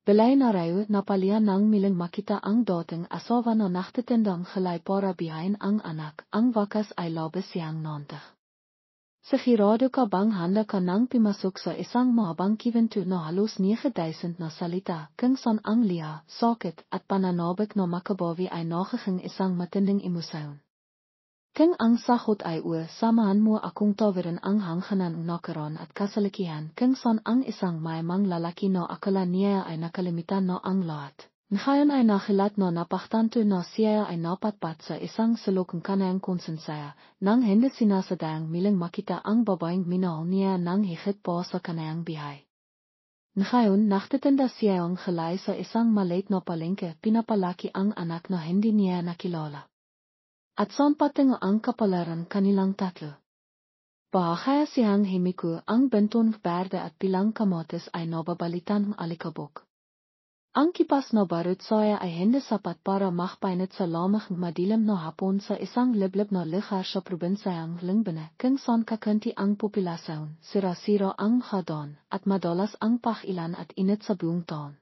Belay na rayo na palia nang miling makita ang dating asawa no nachtetendang gelay para bihain ang anak, ang wakas ay labes yang 90. Sigurado ka bang handa ka nang pimasok sa isang mahabang kiventu na halos 9,000 na salita, kung saan ang liya, sakit at pananabik na makabawi ay nakaging isang matinding emosyon. Kung ang sahot ay samahan mo akong tawirin ang hanghanan nakaran at kasalikihan kung saan ang isang mayamang lalaki na akala niya ay nakalimitan na ang lahat. Ngayon ay nakilat na napaktanto na siya ay napatpat sa isang sulokong kanayang konsensaya, nang hindi sinasadayang miling makita ang babaeng minahal niya nang higit pa sa kanayang bihay. Ngayon nachtetenda siya ang gelay sa isang maliit na palengke, pinapalaki ang anak na hindi niya nakilala. At saan pating ang kapalaran kanilang tatlo. Bahaya siyang himiku ang benton berde at pilang kamatis ay nababalitan ng alikabok. Ang kipas na barut saya ay hindi sapat para makpainit sa lamang madilim na hapon sa isang liblib na lugar sa probinsayang Lingbene, kung saan kakunti ang populasyon, sira-sira ang hadon, at madalas ang pakilan at init sa buong taon.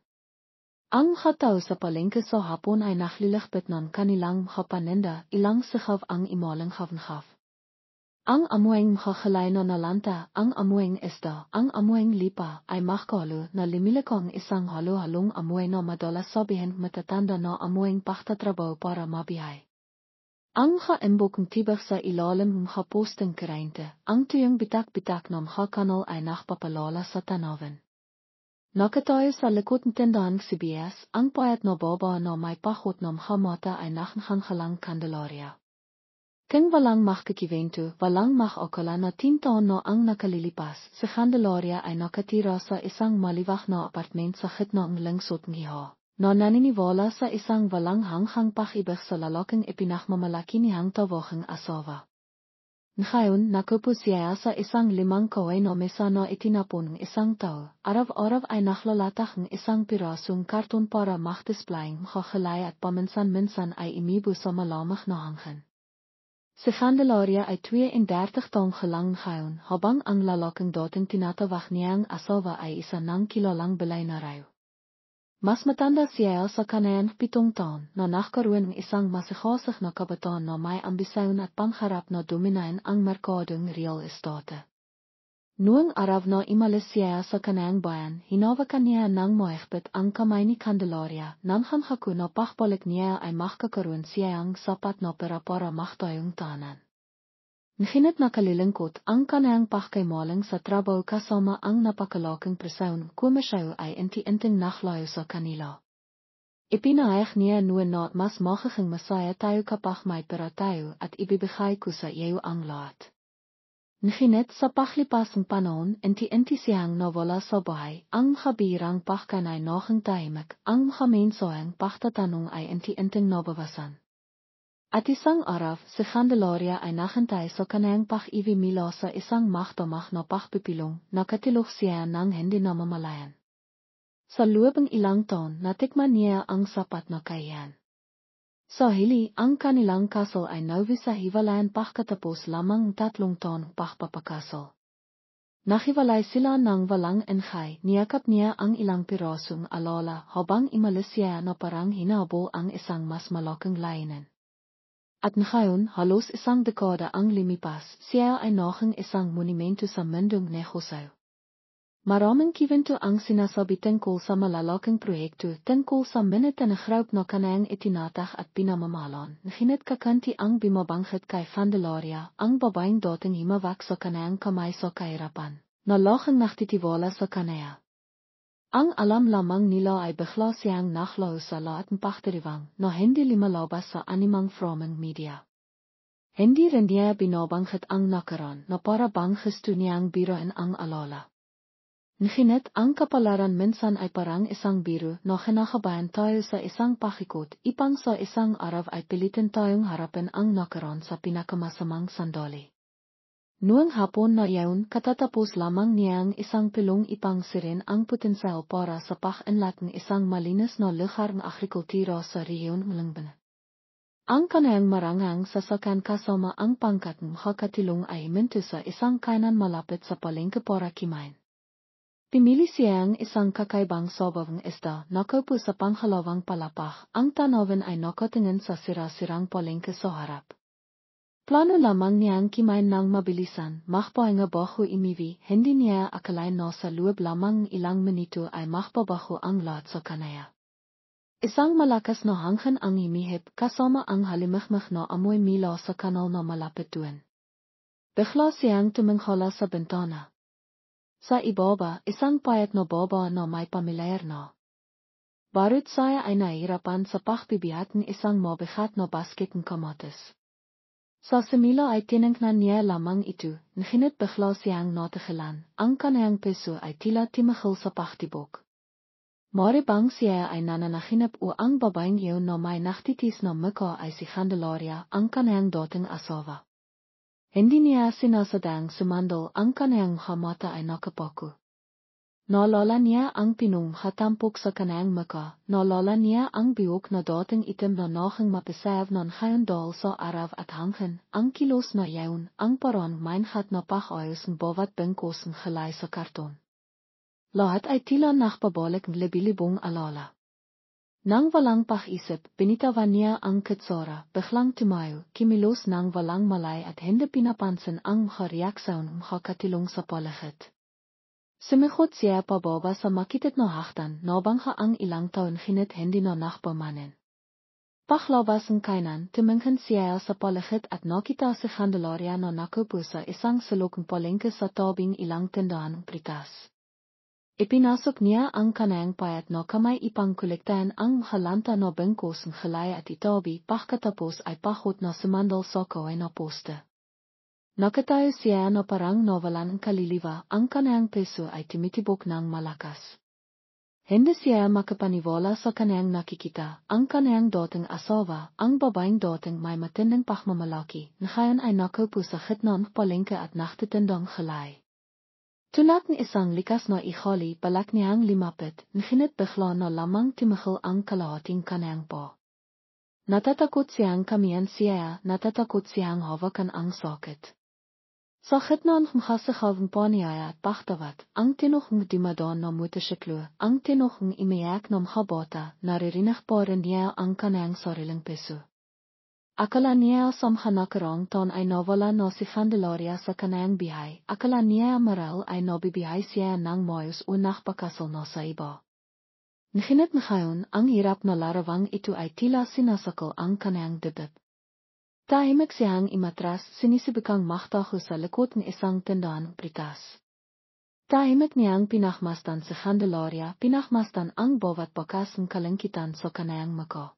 Ang hataw sa palengke sa hapon ay nagliligbit ng kanilang paninda, ilang sigaw ang imalang havenghaf. Ang amuing makakalay na nalanta, ang amuing isda, ang amuing lipa, ay makalo na limilikang isang halo-halong amuay na madalas sabihin matatanda na amuing pagtatrabaho para mabihay. Ang kaimbokong tibak sa ilalim ng posting karainte, ang tuyong bitak-bitak ng kanal ay nakpapalala sa tanawin. Nakatayo sa likod ng tindahan CBS, ang payat na baba na may pahot ng mata ay nakanghalang Candelaria. Kung walang makakivento, walang makakala na 10 taon na ang nakalilipas, si Candelaria ay nakatira sa isang maliwak na apartment sa gitna ng lungsod ng Iha, na naniniwala sa isang walang hanghang pag-ibig sa lalaking ipinakmamalaki niyang tawaging asawa. Ngayon, nakupo siya sa isang 5 kaway na mesa na itinapon ng isang tao. Araw-araw ay naklalatag ng isang pirasong karton para makdisplaying makakalay at paminsan-minsan ay imibo sa malamig na hangin. Si Candelaria ay 32 taong gelang ngayon, habang ang lalaking dating tinatawag niyang asawa ay isa ng kilalang belay na rayo. Mas matanda siya sa kanayang 7 taon na nagkaroon ng isang masigosig na kabataan na may ambisyon at pangharap na dominahin ang merkadong real estate. Noong araw na imalis siya sa kanayang bayan, hinawakan niya ng mahigpit ang kamay ni Candelaria, nang hamhaku na pakbalik niya ay makakaroon siyang sapat na pera para maktayong tanan. Ngunit nakalilingkot ang kanayang pakaimalang sa trabaho kasama ang napakalaking presyon kung siya ay inti-inting naklayo sa kanila. Ipinahayag niya noon na mas makakang masaya tayo kapag may pera tayo at ibibigay ko sa iyo ang lahat. Ngunit sa paglipas ng panahon, inti-inti siyang nawala sa bahay, ang habirang pakkanay naging tahimik, ang kaminsayang pagtatanong ay inti-inting nabawasan. At isang araw, si Candelaria ay nakantay sa kanayang pag-ibig mula sa isang mahtamah na pagpipilong, nakatilok siya ng hindi namamalayan. Sa loob ng ilang taon, natikman niya ang sapat na kakayahan. Sa huli, ang kanilang kasal ay nauwi sa hiwalayan pagkatapos lamang 3 taon pagpapakasal. Nahiwalay sila ng walang enghay, niyakap niya ang ilang pirasong alala habang imalis siya na parang hinabol ang isang mas malaking layunin. At ngayon, halos isang dekada ang lumipas, siya ay naging isang monumento sa mundong negosyo. Maraming kiwento ang sinasabi tungkol sa malalaking proyekto, tungkol sa minute-na-group na kanayang itinatag at pinamamahalan. Ngunit kakunti ang bimabanggit kay Candelaria, ang babaeng dating himawak sa kanayang kamay sa kahirapan, na laging nagtitiwala sa kanaya. Ang alam lamang nila ay bigla siyang naklaw sa lahat ng pagdiriwang na hindi lumalabas sa anumang fromong media. Hindi rin niya binabanggit ang nakaraan na para bang gusto niyang biruin ang alala. Ngunit ang kapalaran minsan ay parang isang biro na kinakabayan tayo sa isang pakikot, ipang sa isang araw ay pilitin tayong harapin ang nakaraan sa pinakamasamang sandali. Noong hapon na iyon, katatapos lamang niyang isang pilong ipang sirin ang potensyal para sa pag-unlad ng isang malinis na lugar ng agrikultura sa rehiyon ng Lingbene. Ang kanayang marangang sasakyan kasama ang pangkat ng makatilong ay minto sa isang kainan malapit sa palengke para kimain. Pimili siang isang kakaibang sobawang isda, nakaupo sa panghalawang palapak, ang tanawin ay nakatingin sa sira-sirang palengke sa harap. Plano lamang niyang kimain ng mabilisan, makpahinga bago imiwi, hindi niya akalain na sa loob lamang ilang minuto ay makbabago ang lahat sa kanaya. Isang malakas na hangin ang imihip, kasama ang halimikmik na amoy mila sa kanal na malapit doon. Bigla siyang tumingala sa bintana. Sa ibaba, isang payat na baba na may pamilyar na. Barut saya ay nahihirapan sa pagbibihat ng isang mabigat na basket ng kamatis. Sa simila ay tinignan niya lamang ito, ngunit bigla siyang natigilan, ang kanayang puso ay tila tumigil sa pagtibok. Maribang siya ay nananaginip o ang babaeng iyon na may naktitis na mukha ay si Candelaria, ang kanayang dating asawa. Hindi niya sinasadang sumandal ang kanayang mata ay nakapaku. Naalala niya ang pinong hatampok sa kanayang mukha, naalala niya ang biyok na dating itim na naging mapasav ng hayandal sa araw at hangin, ang kilos na yawn, ang parang maingat na pag-ayos ng bawat bingkos ng gelay sa karton. Lahat ay tila nakpabalik ng libilibong alala. Nang walang pag-isip, binitawan niya ang kitsara, biglang tumayo, kimilos nang walang malay at hindi pinapansin ang mga reaksyon ng mga katilong sa paligid. Sumikot siya pababa sa makitit na haktan, nabangha ang ilang taon ngunit hindi na nakpamanin. Paglabas ng kainan, tumingin siya sa paligid at nakita si Candelaria na nakaupo sa isang sulokong palengke sa tabing ilang tindahan ng pritas. Ipinasok niya ang kanayang payat na kamay ipang kolektahan ang mahalanta na bingkos ng gelay at itabi, pagkatapos ay pakot na sumandal sa kaway na poste. Nakatayo siya na parang nawalan ng kaliliwa, ang kanayang puso ay tumitibok ng malakas. Hindi siya makapaniwala sa kanayang nakikita, ang kanayang dating asawa, ang babaeng dating may matinding pagmamalaki, ngayon ay nakaupo sa gitna ng palengke at nagtitindang gelay. Tulad ng isang likas na ihali balak niyang limapit, ngunit bigla na lamang tumigil ang kalahating kanayang pa. Natatakot siyang kamiyan siya, natatakot siyang hawakan ang sakit. Sa gitna ng mahasakawang paniyaya at paktawat, ang tinuhong dimadon na motosiklo, ang tinuhong imiyak na mahabata, naririnig pa rin niya ang kanayang sariling puso. Akala niya sa nakarang taon ay nawala na si Candelaria sa kanayang bihay, akala niya maral ay nabibihay siya ng mayos o nakpakasal na sa iba. Ngunit ngayon, ang hirap na larawang ito ay tila sinasakal ang kanayang dibdib. Tahimik siyang imatras, sinisibikang maktaho sa likod ng isang tindahan ng pritas. Tahimik niyang pinakmastan si Candelaria, pinakmastan ang bawat bakas ng kalangkitan sa kanayang mukha.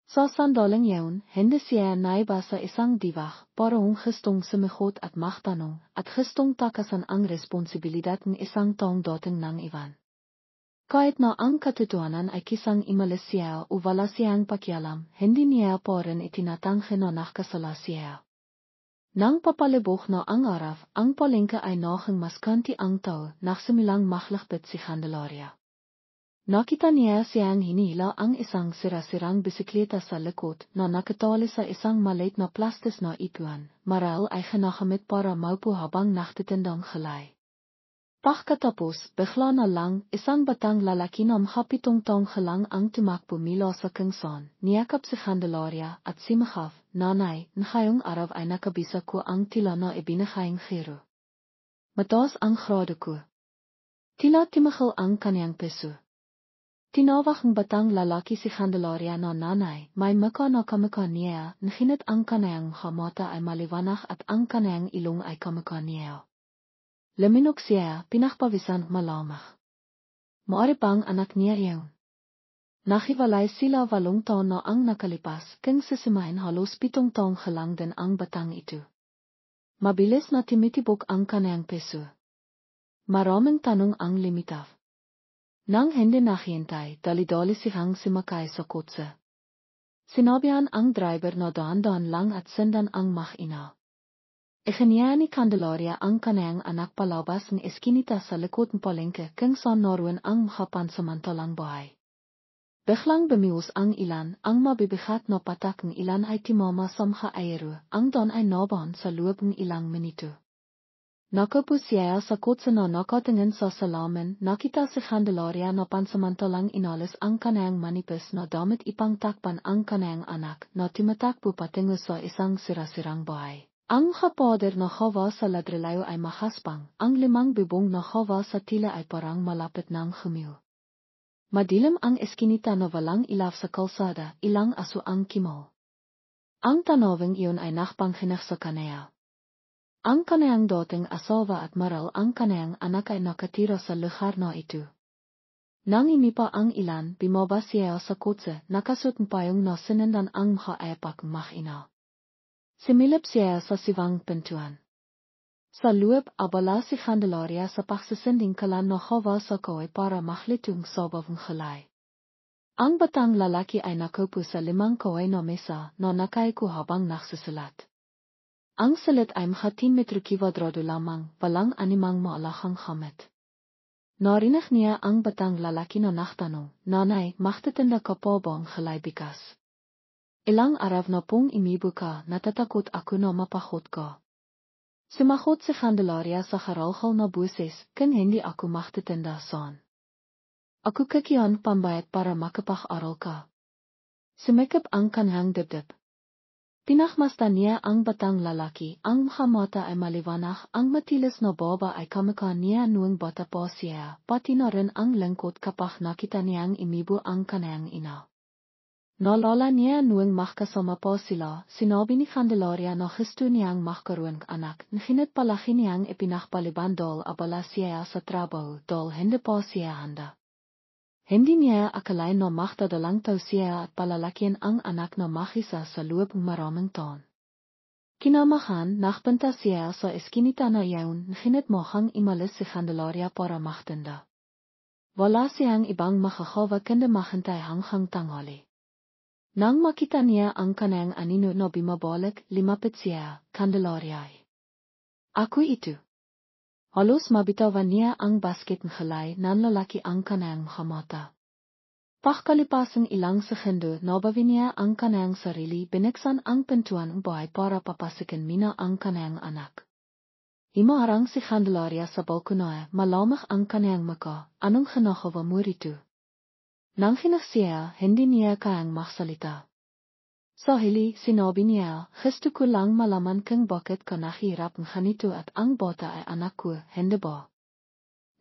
Sa sandaling yawn, hindi siya naibasa isang diwag, parang gustong sumikot at magtanong, at gustong takasan ang responsibilidad ng isang taong dating ng iwan. Kahit na ang katotohanan ay kisang imalis siya o wala siyang pakialam, hindi niya pa rin itinatanggi na nakasala siya. Nang papalibok na ang araw, ang palengke ay naging mas konti ang tao, nagsimilang maglakbit si Candelaria. Nakita niya siyang hinila ang isang sira-sirang bisikleta sa likod na nakatali sa isang maliit na plastis na ipuan, maral ay ginagamit para maupo habang nagtitindang gelay. Pagkatapos, bigla na lang, isang batang lalaki na mahapitong taong gelang ang tumakbo mula sa kingson, niyakap si Candelaria at simahaf, nanay, ngayong araw ay nakabisa ko ang tila na ibinahayang giro. Mataas ang grado ko. Tila timahal ang kanyang puso. Tinawag ng batang lalaki si Candelaria na nanay, may mukha na kamukha niya, ngunit ang kanayang mata ay maliwanag at ang kanayang ilong ay kamukha niya. Luminok siya, pinakpawisan malamang. Maaari bang anak niya yun? Nakiwalay sila 8 taon na ang nakalipas, kung sisimahin halos 7 taong gelang din ang batang ito. Mabilis na tumitibok ang kanayang puso. Maraming tanong ang limitaw. Nang hindi naghihintay, dali-dali siyang sumakay sa kotse. Sinabihan ang driver na dahan-dahan lang at sendan ang makina. Ikiniya ni Candelaria ang kanayang anak palabas ng eskinita sa likod ng palengke kung saan naroon ang pansamantalang bahay. Biglang bumiwas ang ilan, ang mabibigat na patak ng ilan ay timama sa mga aero, ang don ay nabahan sa loob ng ilang minuto. Nakapu siya sa kotse na nakatingin sa salamin, nakita si Candelaria na pansamantalang inalis ang kanayang manipis na damit ipang takpan ang kanayang anak na tumatakbo patungo sa isang sira-sirang bahay. Ang kapader na hawa sa ladrilayo ay mahaspang, ang 5 bubong na hawa sa tila ay parang malapit ng humil. Madilim ang eskinita na walang ilaw sa kalsada, ilang aso ang kimal. Ang tanawing iyon ay nakpanghinag sa kanaya. Ang kanayang dating asawa at maral ang kanayang anak ay nakatira sa lugar na ito. Nang imipa ang ilan, bumaba siya sa kotse, nakasuot payong na sinendan ang mga ayapak makina. Similip siya sa sivang pintuan. Sa loob, abala si Candelaria sa pagsasinding kalan na hawa sa kaway para maklitong sa bawang halay. Ang batang lalaki ay nakaupo sa 5 kaway na mesa na nakayuko habang nagsusulat. Ang salit ay mga 10 metro kwadrado lamang, walang animang maalahang hamit. Narinig niya ang batang lalaki na nagtanong, "Nanay, magtitinda ka pa ba ang halay bigas? Ilang araw na pong imibo ka, natatakot ako na mapahot ka." Sumagot si Candelaria sa haralhal na buses, "Kan hindi ako magtitinda son. Ako kakiyan pambayad para makapag-aral ka." Sumikap ang kanhang dibdib. Pinakmasdan niya ang batang lalaki, ang mga mata ay maliwanag, ang matilis na baba ay kamukha niya noong bata pa siya, pati na rin ang lingkod kapag nakita niyang imibo ang kanayang ina. Naalala niya noong magkasama pa sila, sinabi ni Candelaria na gusto niyang magkaroon anak, ngunit palagi niyang ipinakpaliban dahil abala siya sa trabaho, dahil hindi pa siya handa. Hindi niya akalain na magdadalang tao siya at palalakihan ang anak na makisa sa loob ng maraming taon. Kinamahan, nakpunta siya sa eskinita na iyon, ngunit mukhang imalis si Candelaria para magtinda. Wala siyang ibang makakawa kundi maghintay hanggang tanghali. Nang makita niya ang kanayang anino na bumabalik, lumapit siya, "Candelaria. Ako ito." Halos mabitawan niya ang basket ng halay ng lalaki ang kanayang mga mata. Pagkalipasang ilang segundo, nabawi niya ang kanayang sarili, binuksan ang pintuan ng bahay para papasukin mina ang kanayang anak. Himaharang si Candelaria sa balkonahe, malamig ang kanayang mukha, "Anong ginagawa mo rito?" Nang hinag siya, hindi niya kayang magsalita. Sa huli, sinabi niya, "Gusto ko lang malaman kung bakit ka nahirap ng ganito at ang bata ay anak ko, hindi ba?"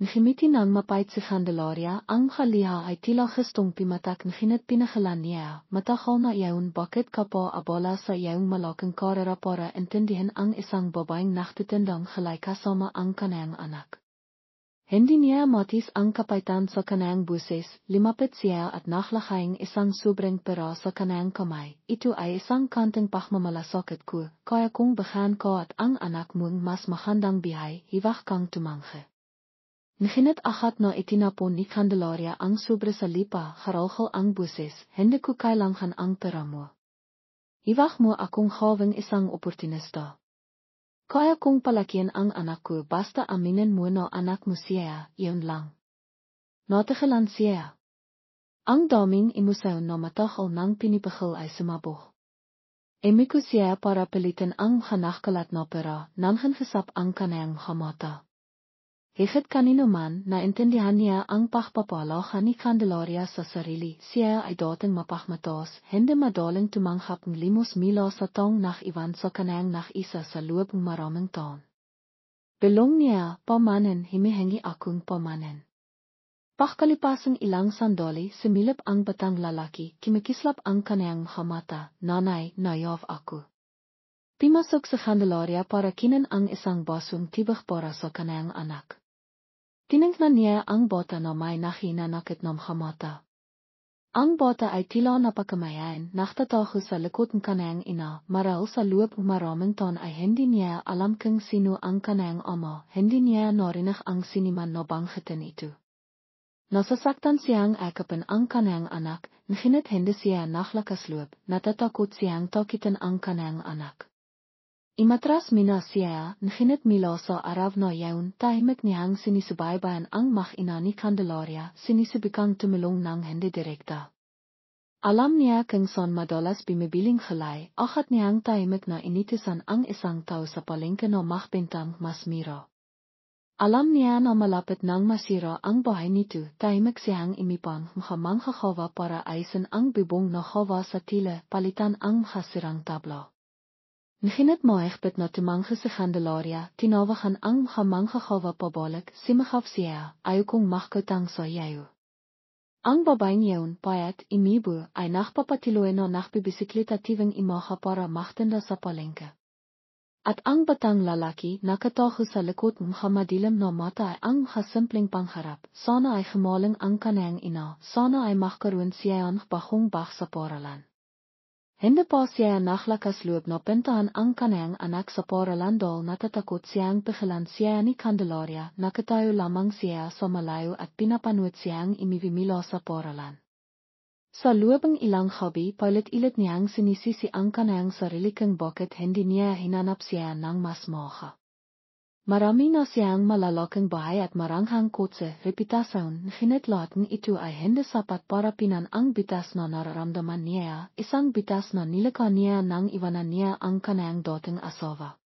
Ngumiti nang mapait si Candelaria, ang kaliha ay tila gustong pimatak ngunit pinakalan niya, "Matagal na iyon bakit ka pa abala sa iyong malaking karera para intindihin ang isang babaeng nagtitindang halay kasama ang kanayang anak." Hindi niya matis ang kapaitan sa kanayang buses, lumapit siya at naglakayang isang sobrang pera sa kanayang kamay. "Ito ay isang kanting pagmamalasakit ko, kaya kung bahan ka at ang anak mong mas magandang bihay, hiwag kang tumanggi." Ngunit ahat na itinapon ni Candelaria ang sobre sa lipa, haralhal ang buses, "Hindi ko kailangan ang pera mo. Hiwag mo akong gawing isang oportunista. Kaya kung palakihan ang anak ko basta aminin mo na anak mo siya, iyon lang." Natigilan siya. Ang daming emosyong na matagal nang pinipigil ay sumabog. Umiko siya para pilitin ang hanakalat na pera, nanghingisap ang kanayang mata. Higit kanino man, naintindihan niya ang pagpapalaga ni Candelaria sa sarili. Siya ay dating mapagmatas, hindi madaling tumanghap ng 5,000 sa taong nag-iwan sa kanayang nag-isa sa loob ng maraming taon. Bilong niya, "Pamanin, himihingi akong pamanin." Pagkalipasang ilang sandali, sumilip ang batang lalaki, kimikislap ang kanayang mga mata, "Nanay, nayaw ako." Pimasok sa Candelaria para kinin ang isang basong tibak para sa kanayang anak. Tiningnan niya ang bata na may nahinanakit ng mga mata. Ang bata ay tila napakamayain, nakatatago sa likod ng kanayang ina, marahil sa loob ng maraming taon ay hindi niya alam kung sino ang kanayang ama, hindi niya narinig ang siniman na banggitin ito. Nasasaktan siyang akapin ang kanayang anak, ngunit hindi siya naklakas loob, natatakot siyang takitin ang kanayang anak. Imatras mina siya, ngunit mula sa araw na iyon, tahimik niyang sinisubaybayan ang mag-ina ni Candelaria, sinisubukang tumulong ng hindi direkta. Alam niya kung saan madalas bimibiling halay, akat niyang tahimik na initusan ang isang tao sa palengke na magbentang mas mira. Alam niya na malapit ng masira ang bahay nito, tahimik siyang imipang manghahawa para ayusin ang bubong na hawa sa tila palitan ang hasirang tablo. Naginit mahigpit na tumanggi sa Candelaria, tinawagan ang manghahawa pabalik, simahaf siya, ayaw kong makutang sa yayo. Ang babaeng yun, payat, imibu, ay nakpapatiloy na nakbibisikletativang imaha para maktenda sa palengke. At ang batang lalaki, nakataho sa likod madilim na mata ay ang simpleng pangharap, sana ay gemaling ang kanyang ina, sana ay magkaroon siya ng bagong bag sa paralan. Hindi pa siya naklakas loob na pintahan ang kanyang anak sa paralan dahil natatakot siyang pigilan siya ni Candelaria, nakatayo lamang siya sa malayo at pinapanood siyang imivimilo sa paralan. Sa loob ng ilang gabi, paulit-ulit niyang sinisisi ang kanyang sarili kung bakit hindi niya hinanap siya ng mas maaga. Marami na siyang malalaking bahay at maranghang kotse, reputasyon, ngunit lahat ng ito ay hindi sapat para pinan ang bitas na nararamdaman niya, isang bitas na nilika niya nang iwanan niya ang kanyang dating asawa.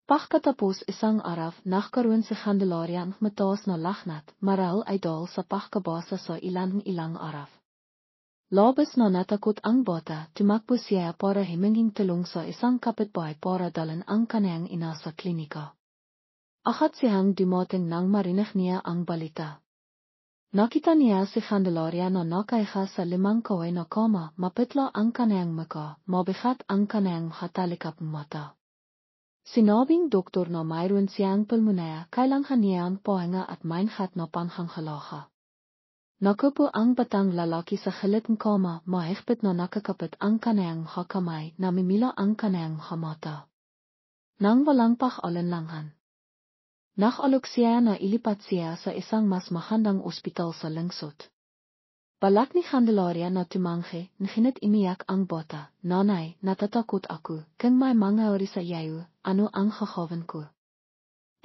Pagkatapos isang araw, nagkaroon si Candelaria ng mataas na lagnat, marahil ay dahil sa pagkabasa sa ilang araw. Labis na natakot ang bata, tumakbo siya para himinging tulong sa isang kapitbahay para dalhin ang kanyang ina sa klinika. Agad siyang dumating nang marinig niya ang balita. Nakita niya si Candelaria na nakaiha sa limang kaway na kama, mapitla ang kanyang muka, mabigat ang kanyang hatalikap mata. Sinabing doktor na mayroon siyang pulmonea, kailangan niya ang pahinga at maingat na panghangalaga. Nakupo ang batang lalaki sa gilid ng kama, mahigpit na nakakapit ang kanyang kamay, namimila ang kanyang mata. Nang walang pag-alinlangan. Nakalok siya na ilipat siya sa isang mas magandang ospital sa lungsod. Balak ni Candelaria na tumanggi, ngunit imiyak ang bata, "Nanay, natatakot ako, kung may mangyari sa iyo, ano ang gagawin ko?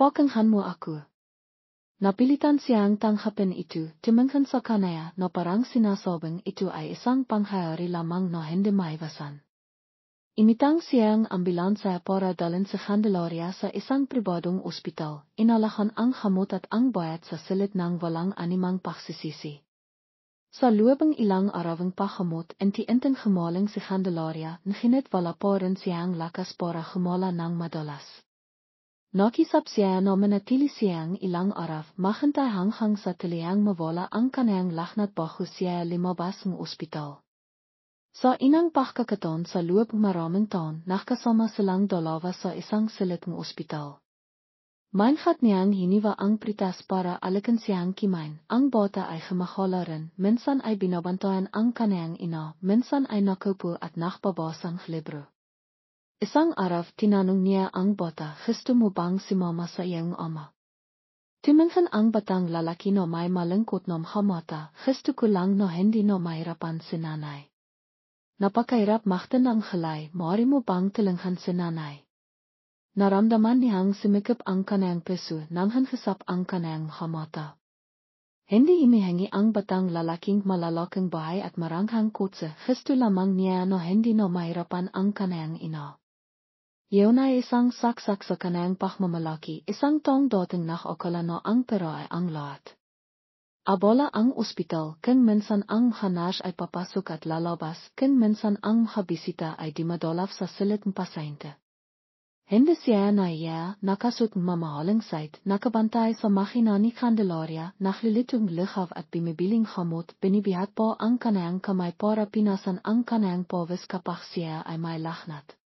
Pakinggan mo ako." Napilitan siyang tanggapin ito, tumingin sa kanya na parang sinasabing ito ay isang pangyayari lamang na hindi maiwasan. Imitang siyang ambulansya para dalhin si Candelaria sa isang pribadong ospital, inalahan ang gamot at ang bayad sa silid ng walang animang pagsisisi. Sa loob ng ilang arawang paggamot, inti-inting gumaling si Candelaria, ngunit wala pa rin siyang lakas para gumala ng madalas. Nakisap siya na manatili siyang ilang araw, maghintay hanggang sa tiliyang mawala ang kanyang lagnat bago siya lumabas ng ospital. Sa inang pagkakataon sa loob maraming taon, nakasama silang dalawa sa isang silid ng ospital. Maingat niyang hiniwa ang pritas para alikan siyang kimain, ang bata ay gemahala rin, minsan ay binabantayan ang kanyang ina, minsan ay nakupo at nakbabasa ng libro. Isang araw tinanong niya ang bata, "Gusto mo bang sumama sa iyong ama?" Tumingin ang batang lalaki na may malungkot na mata, "Gusto ko lang na hindi na mahirapan si nanay." Napakahirap magtan ng halay, maaari mo bang tulungan si nanay? Naramdaman niyang sumikip ang kanyang puso nang hanghasap ang kanyang mata. Hindi imihingi ang batang lalaking malalaking bahay at maranghang kotse, gusto lamang niya na hindi na mahirapan ang kanyang ina. Iyon ay isang saksak sa kanyang pagmamalaki, isang taong dating nakakala na ang pera ay ang lahat. Abola ang ospital, kung minsan ang hanas ay papasok at lalabas, kung minsan ang habisita ay dimadalaw sa silid ng pasyente. Hindi siya naiya, nakasut ng mamahaling site, nakabantay sa makina ni Candelaria, naglilitong lihaw at bimibiling gamot, binibihat po ang kanyang kamay para pinasan ang kanyang pawis kapag siya ay may lagnat.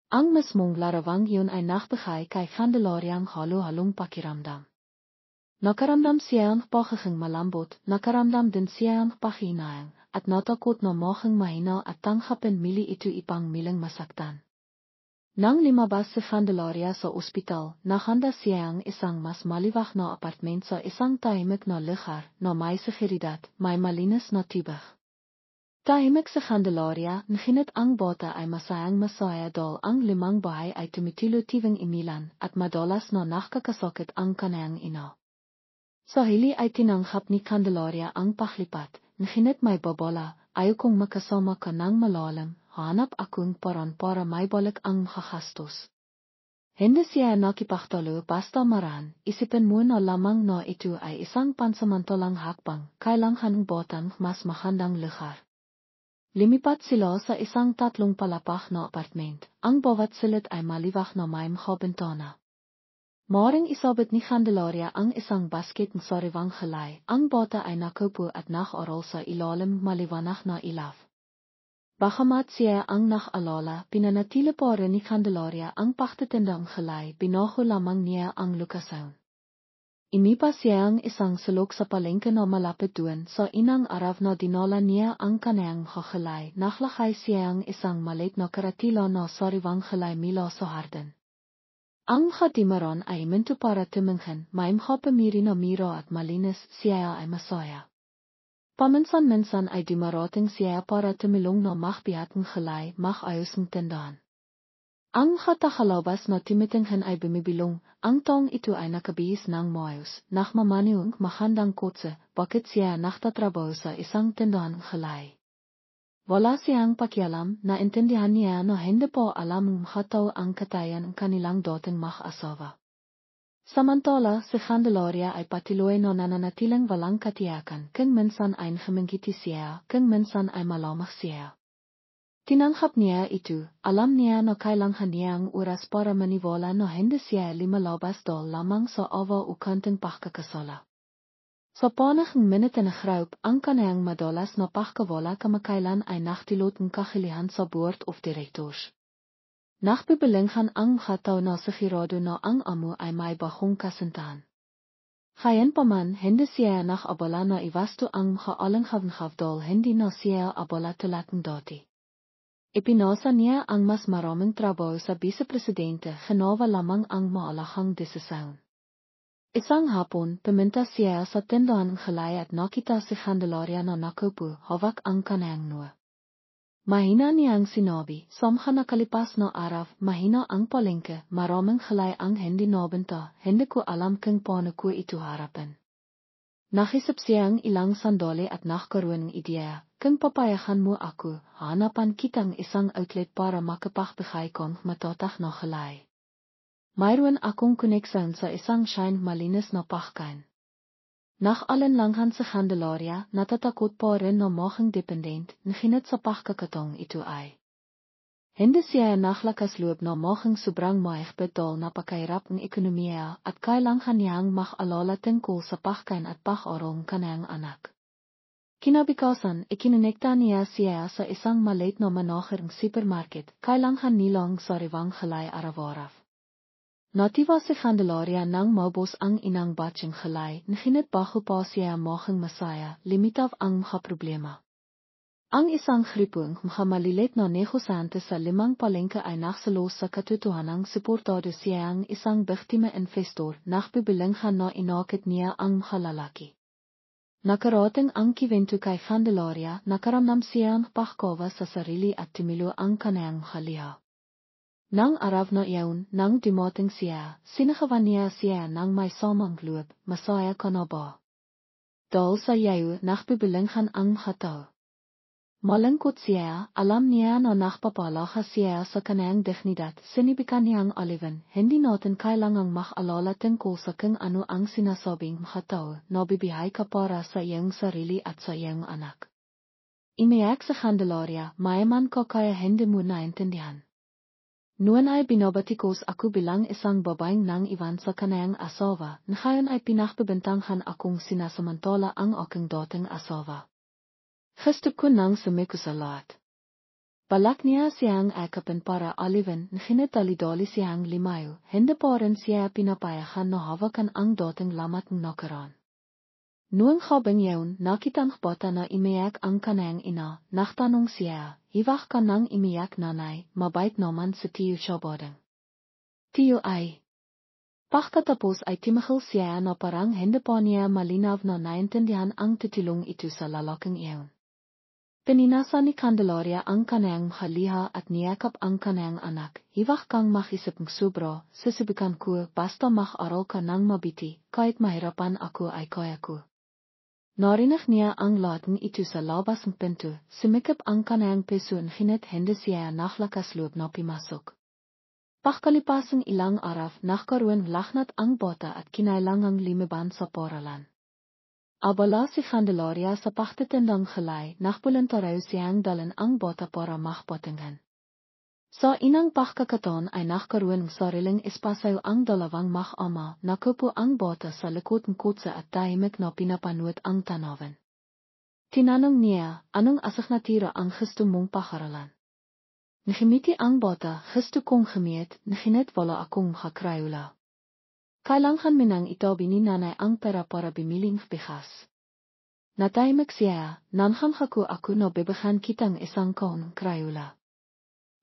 Ang mismong larawang yun ay nagbigay kay Candelaria ang halo-halong pakiramdam. Nakaramdam siya ng pagiging malambot, nakaramdam din siya ng paghinayang, at natakot na maging mahina at tanggapin mili ito ipang miling masaktan. Nang lumabas si Candelaria sa ospital, nahanda siya ang isang mas maliwag na apartment sa isang tahimik na lugar na may seguridad, may malinis na tubig. Tahimik si Candelaria, ngunit ang bata ay masaya dahil ang limang bahay ay tumitilo-tiving imilan at madalas na nakakasakit ang kanyang ina. Sa hili ay tinanghap ni Candelaria ang paglipat, ngunit may babala, "Ayaw kong makasama ka ng malalim, hanap akong paraan para maibalik ang hagastos." Hende siya nakipahtalo basta maran, isipin mo na lamang na ito ay isang pansamantalang hakbang, kailangan botan mas magandang lugar. Lumipat sila sa isang 3 palapag na apartment, ang bawat silid ay maliwag na may mga bintana. Maring isabot ni Candelaria ang isang basket ng sariwang halay, ang bota ay nakupo at nakarool sa ilalim maliwanag na ilaw. Bagamat siya ang nakaalala, pinanatili pa rin ni Candelaria ang pagtitinda ng halay, binago lamang niya ang lukasaon. Inipa siya ang isang sulok sa palengke na malapit doon, sa inang araw na dinala niya ang kanayang halay, naglakay siya ang isang maliit na karatila na sariwang halay mula sa hardin. Ang hatimaron ay minto para tumingin, may mga pamiri na miro at malinis, siya ay masaya. Paminsan-minsan ay dumarating siya para tumulong na makbihat ng halay, makayos ng tindahan. Ang katakalabas na tumitingin ay bumibilong, ang taong ito ay nakabihis ng maayos, nakmamaniwang magandang kotse, bakit siya naktatrabaho sa isang tindahan ng halay. Wala siyang pakialam, naintindihan niya na hindi po alam ng mga tao ang katayan ng kanilang dating mag-asawa. Samantala, si Candelaria ay patuloy na nananatiling walang katiyakan, kung minsan ay humingiti siya, kung minsan ay malamang siya. Tinanggap niya ito, alam niya na kailangan niya ang oras para maniwala na hindi siya lumalabas dahil lamang sa awa o kanting pagkakasala. Sa panahong minute na graup, ang kanayang madalas na pagkawala kamakailan ay naktilot ng kahilihan sa board of directors. Nakbibilinghan ang mga tao na sigurado na ang amo ay may bagong kasintahan. Gayunpaman, hindi siya nakabala na iwasto ang mga alinghawnghaw dahil hindi na siya abala tulad ng dati. Ipinasa niya ang mas maraming trabaho sa vice-presidente, ginawa lamang ang maalahang desisyon. Isang hapon, pumunta siya sa tindahan ng halay at nakita si Candelaria na nakupo, hawak ang kanayang noo. Mahina niyang sinabi, samha nakalipas na araw, mahina ang palengke, maraming halay ang hindi nabenta, hindi ko alam kung paano ko ito harapin. Naisip siyang ilang sandali at nagkaroon ng ideya, kung papayagan mo ako, hanapan kitang isang outlet para makapagbigay kong matatak na halay. Mayroon akong koneksyon sa isang shine malinis na pagkain. Nag-alinlangan si Candelaria, natatakot pa rin na maging dependent, ngunit sa pagkakataong ito ay. Hindi siya naklakas loob na maging sobrang mahigpit dahil napakahirap ng ekonomiya at kailangan niyang mag-alala tungkol sa pagkain at pag-aaral ng kaniyang anak. Kinabukasan, ikinonekta niya siya sa isang maliit na manager ng supermarket, kailangan nilang sariwang halay araw-araw. Natiwa si Candelaria nang maubos ang inang batching halay, ngunit bago pa siya maging masaya, limitaw ang mga problema. Ang isang gripong mga malilit na negosyante sa 5 palengke ay nagsalo sa katotohanang suportado siya ang isang biktima investor, nagbibilinghan na inakit niya ang mga lalaki. Nakarating ang kiwento kay Candelaria, nakaramdam siya ng pagkawa sa sarili at tumilo ang kanayang haliha. Nang araw na iyon, nang dumating siya, sinakawan niya siya ng may samang loob, masaya ka na ba? Dahil sa iyo, nagbibilinghan ang mga tao. Malungkot siya, alam niya na nagpapalaga siya sa kanayang dignidad, sinibikan niyang alivin, hindi natin kailangang mag-alala tungkol sa kung ano ang sinasabing mga tao, nabibihay ka para sa iyong sarili at sa iyong anak. Imiyak sa Candelaria, mayaman ka kaya hindi mo naintindihan. Noon ay binabatikos ako bilang isang babaeng nang iwan sa kanayang asawa, ngayon ay pinakbibintanghan akong sinasamantala ang aking dating asawa. Gusto ko nang sumiko sa lahat. Balak niya siyang akapin para alivin, ngunit dali-dali siyang limayo, hindi pa rin siya pinapayagan na hawakan ang dating lamat ng nakaraan. Noong habang yun, nakita ng bata na imiyak ang kanayang ina, nagtanong siya, hiwag ka nang imiyak nanay, mabait naman si Tiyo siya bodang. Tiyo ay. Pagkatapos ay timahal siya na parang hindi pa niya malinaw na naintindihan ang titulong ito sa lalaking iyon. Pininasa ni Candelaria ang kanayang haliha at niyakap ang kanayang anak, hiwag kang makisip ng sobra, susubukan ko, basta mag-aral ka ng mabiti, kahit mahirapan ako ay kaya ko. Narinig niya ang lahat ng ito sa labas ng pinto, sumikip ang kanayang puso ngunit hindi siya naklakas loob na pimasok. Pagkalipasang ilang araw nagkaroon lagnat ang bota at kinailangang lumiban sa paralan. Abala si Candelaria sa pagtitindang gelay nagpulantaraw siyang dalan ang bota para makpatingan. Sa inang pagkakataon ay nagkaroon ng sariling espasyo ang dalawang mag-ama, nakupo ang bota sa likod ng kotse at tahimik na pinapanood ang tanawan. Tinanong niya, anong asignatira ang gusto mong pakaralan? Nagimiti ang bota, gusto kong gamiit, naginit wala akong makakrayula. Kailangan minang itabi ni nanay ang pera para bimiling bigas. Natahimik siya, nangham ako na bibigyan kitang isang kahon krayula.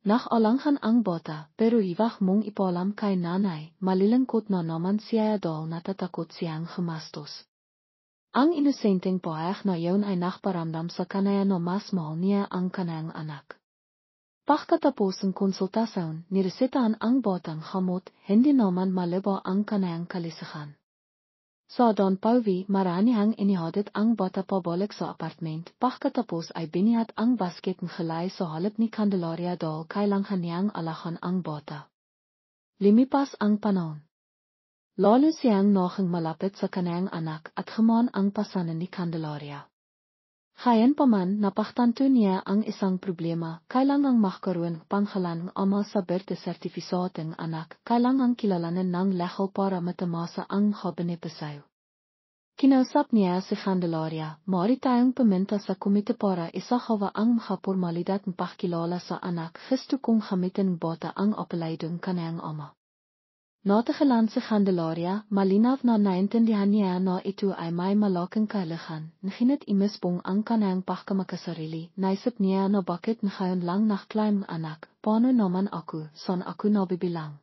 Nakalangan ang bota, pero iwag mong ipalam kay nanay, malilangkot na naman siya dahil natatakot siyang humastos. Ang inosenteng pahayag na yun ay nakaparamdam sa kanaya na mas mahal niya ang kanayang anak. Pagkatapos ng konsultasyon, niresetahan ang botang gamot, hindi naman maliba ang kanayang kalisihan. Sa Don Pauwi, maranihang inihatid ang bota pabalik sa apartment, pagkatapos ay binihat ang basket ng gelay sa halip ni Candelaria dahil kailangan niyang alakan ang bota. Lumipas ang panahon. Lalo siyang naging malapit sa kanayang anak at gumaan ang pasanan ni Candelaria. Gayunpaman napagtanto niya ang isang problema, kailangang magkaroon panghalan ng ama sa birth-sertificaat ng anak, kailangang kilalanin ng legal para matamasa ang benepisyo. Kinausap niya si Candelaria, maaari tayong pumunta sa komite para isagawa ang mga formalidad ng pagkilala sa anak, gusto kong gamitin bota ang opleiding kanayang ama. Natagelan si Candelaria, malinaw na naintindihan niya na ito ay may malaking kailangan, naginit imisbong ang kanayang pagkamakasarili, naisip niya na bakit ngayon lang nakklaim anak, paano naman ako, saan ako nabibilang.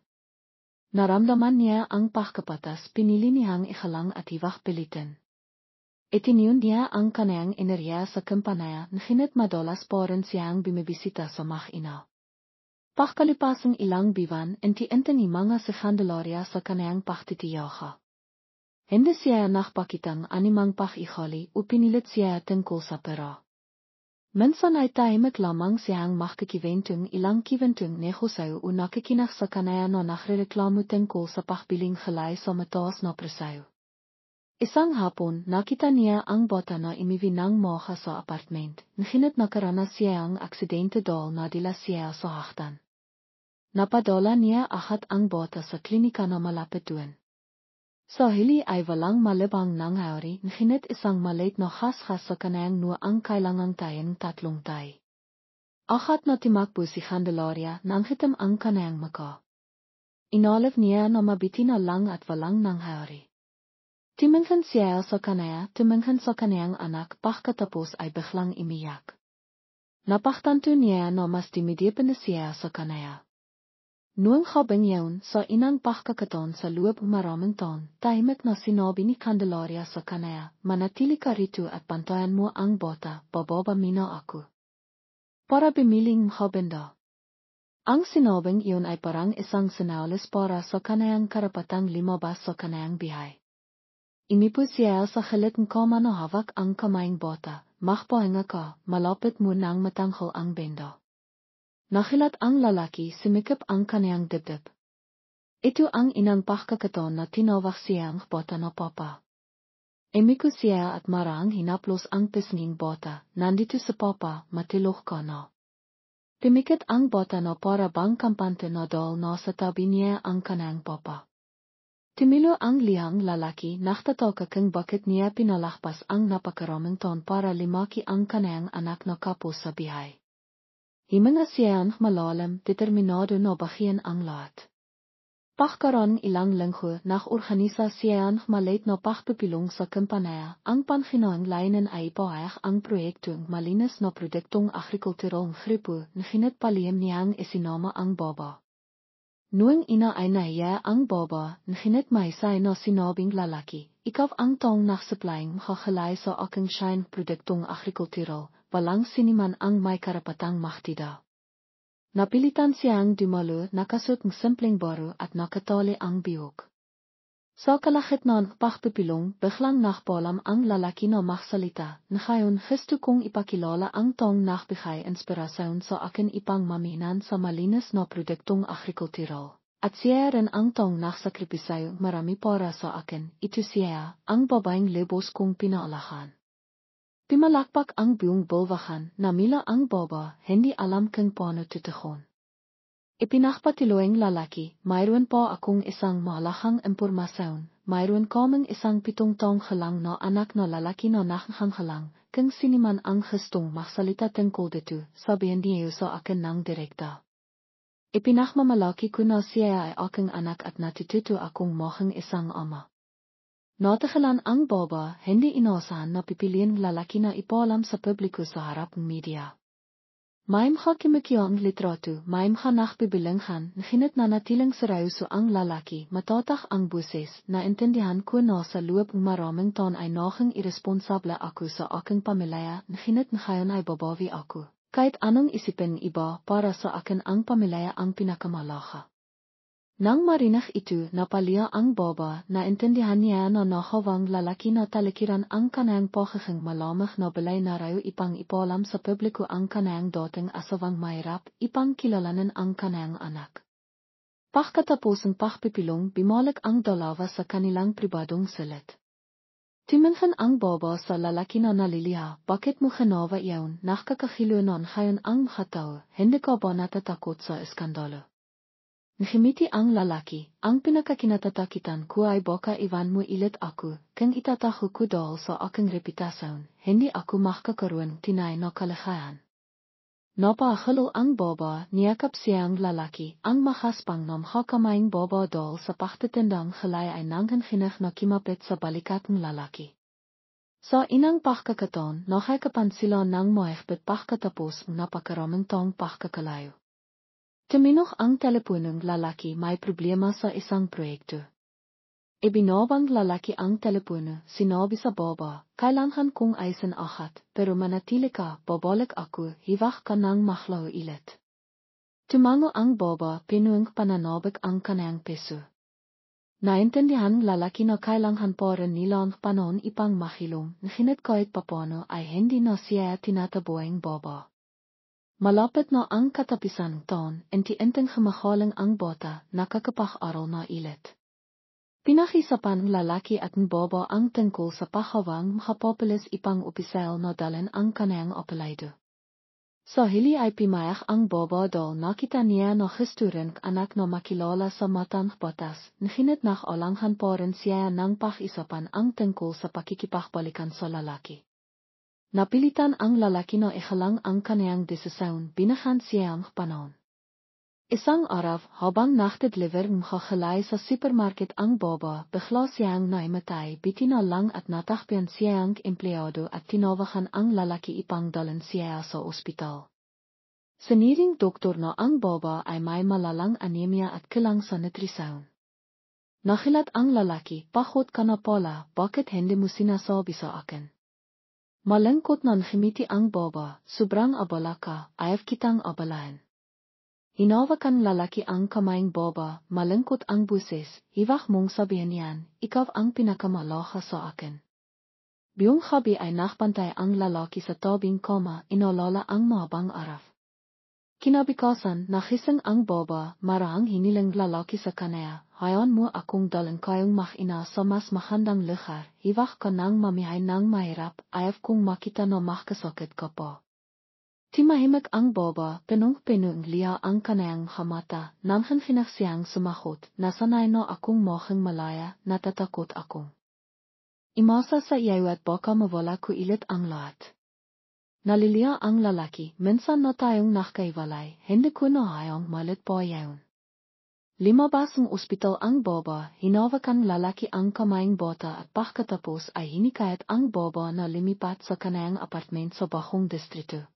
Naramdaman niya ang pagkapatas, pinili niyang ihalang at iwag pilitin. Itiniyon niya ang kanayang enerhiya sa kampanaya, naginit madalas pa rin siyang bumibisita sa mag-ina. Pagkalipasang ilang biwan, inti-inti ni mga si Candelaria sa kanayang pagtitiyaga. Hindi siya nakpakitang animang pag-ihali o pinilit siya tungkol sa pera. Minsan ay tahimik lamang siyang makikiwentong ilang kiwentong negosyo o nakikinig sa kanaya na nagrereklamo tungkol sa pagbiling gelay sa mataas na presyo. Isang hapon, nakita niya ang bota na imiwinang moha sa apartment, naginit nakaranas siya ang aksidente dahil nadila siya sa haktan. Napadala niya agad ang bota sa klinika na malapit doon. Sa hili ay walang malibang nangyari, naginit isang maliit na khas-khas sa kanayang nua ang kailangang tayang tatlong tay. Agad na timakbo si Candelaria nang hitam ang kanayang maka. Inalив niya na mabiti na lang at walang nangyari. Tumingin siya sa kanaya, tumingin sa kanayang anak, pagkatapos ay biglang imiyak. Napagtanto niya na mas dumidipin na siya sa kanaya. Noong gabing yun, sa inang pagkakataon sa loob maraming taon, tahimik na sinabi ni Candelaria sa kanaya, manatili ka rito at bantayan mo ang bota, bababa muna ako. Para bimiling mabenda. Ang sinabing iyon ay parang isang sinaulis para sa kanayang karapatang lumabas sa kanayang bihay. Imipo siya sa gilid ng kama na hawak ang kamayang bota, magpahinga ka, malapit mo nang matanghal ang benda. Nakilat ang lalaki, sumikip ang kanayang dibdib. Ito ang inang pagkakataon na tinawag siyang bota na papa. Imiko siya at marang hinaplos ang pisnging bota, nandito sa papa, matilok ka na. Timikit ang bota na para bang kampante na dahil nasa tabi niya ang kanayang papa. Timilo ang lihang lalaki, naktataka kung bakit niya pinalakpas ang napakaraming taon para limaki ang kanayang anak na kapos sa bihay. Himinga siyang malalim, determinado na bahian ang lahat. Pagkaroon ilang linggo, nag-organisa siyang maliit na pagpipilong sa kampanaya, ang panginangailangan ay ipahayag ang proyektong malinis na produktong agrikulturong grupo, naginit palihim niyang isinama ang baba. Noong ina ay nahiya ang baba, naginit mahisay na sinabing lalaki, ikaw ang taong nagsuplying makakalay sa aking shine produktong agrikultural, walang siniman ang may karapatang maktida. Napilitan siyang dumalo, nakasot ng simpleng baro at nakatali ang biyog. Sa kalahitnaan ng pagpipilong, biglang nakpalam ang lalaki na magsalita, ngayon gusto kong ipakilala ang taong nagbigay inspirasyon sa akin ipang maminan sa malinis na produktong agrikultural. at siya rin ang tong nagsakripisay marami para sa akin, ito siya, ang babaeng lebos kong pinaalahan. Pimalakpak ang buong bulwahan na mila ang baba, hindi alam kung paano tutuhon. Ipinakpatiloeng lalaki, mayroon po akong isang malahang impormasyon, mayroon kaming isang 7 taong halang na anak na lalaki na nakahanghalang, kung siniman ang gustong magsalita tungkol dito, sabihin niyo sa akin ng direkta. Ipinakmamalaki ko na siya ay aking anak at natututo akong maging isang ama. Natagalan ang baba, hindi inasahan na pipiliin lalaki na ipaalam sa publiko sa harap ng media. Maim hakimikyo ang litrato, maim nakbibilanghan, nahinat na natilang seryoso ang lalaki, matatak ang buses, naintindihan ko na sa loob ng maraming taon ay naging irresponsable ako sa aking pamilya, nahinat ngayon ay babawi ako. Kahit anong isipin iba para sa akin ang pamilya ang pinakamalaha. Nang marinig ito, napaliya ang baba, naintindihan niya na nakawang lalaki na talikiran ang kanang pagiging malamig na balay na rayo ipang ipaalam sa publiko ang kanang dating asawang mahirap, ipang kilalanin ang kanang anak. Pagkatapos ng pagpipilong, bumalik ang dalawa sa kanilang pribadong silid. Timinhan ang baba sa lalaki na naliliha, bakit mo ginawa iyon, nakakakilunan ngayon ang mga tao, hindi ka ba natatakot sa iskandalo? Ngimiti ang lalaki, ang pinakakinatatakitan ko ay baka iwan mo ilit ako, kung itataho ko dahil sa aking reputasyon, hindi ako makakaroon tinay na kaligayahan. Napahalo ang baba, niyakap siyang lalaki, ang mahaspang ng hakamayang baba dahil sa pagtitindang halay ay nanghinginig na kimapit sa balikat ng lalaki. Sa inang pagkakataon, nakakapan sila ng mahigpit pagkatapos ng napakaraming taong pagkakalayo. Tuminog ang teleponong lalaki may problema sa isang proyekto. Ibinabang lalaki ang telepono, sinabi sa baba, kailangan kong ayusin agad, pero manatili ka, babalik ako, hiwag ka ng maklaw ilit. Tumango ang baba, pinuwing pananabik ang kanang peso. Naintindihan lalaki na kailangan pa rin nila ang panahon ipang mahilom, nahinit kahit papano ay hindi na siya tinatabuang baba. Malapit na ang katapisan taon, inti-inting humahaling ang bata, nakakapag-aral na ilit. Pinakisapan ng lalaki at ng baba ang tungkol sa pahawang makapopulis ipang opisyal na dalhin ang kanang apelyido. Sa hili ay pimayak ang baba dahil nakita niya na gesturing anak na makilala sa matang batas, nahinit alangan pa rin siya ng pakisapan ang tungkol sa pakikipagpalikan sa lalaki. Napilitan ang lalaki na ihalang ang kanang desisyon, binahan siyang panahon. Isang araw, habang nagdedeliver makakalay sa supermarket ang baba, bigla siyang naimatay, bitina lang at natakpan siyang empleyado at tinawagan ang lalaki ipang dalhin siya sa ospital. Siniring doktor na ang baba ay may malalang anemia at kulang sa nutrisyon. Nahilat ang lalaki, bakit ka na pala, bakit hindi mo sinasabi sa akin? Malungkot na ngimiti ang baba, sobrang abala ka, ayaw kitang abalahin. Hinawakan lalaki ang kamayang baba, malungkot ang buses, hiwag mong sabihin yan, ikaw ang pinakamalaha sa akin. Biyong habi ay nakpantay ang lalaki sa tabing kama, inalala ang mahabang araw. Kinabikasan, nagising ang baba, marahang hinilang lalaki sa kanaya, hayan mo akong dalhin kayong makina sa mas mahandang lugar, hiwag ka nang mamihay ng mahirap, ayaw kong makita na makasakit ka pa. Timahimik ang baba, pinong-pinong liya ang kanayang hamata, namhanhinak siyang sumakot, nasanay na akong mahing malaya, natatakot ako. Imasa sa iyo at baka mawala ko ilit ang lahat. Naliliya ang lalaki, minsan na tayong nakaiwalay, hindi ko na hayang malit pa yaon. Limabas ng ospital ang baba, hinawakan lalaki ang kamayang bata at pagkatapos ay hinikayat ang baba na lumipat sa kanayang apartment sa bahong distrito.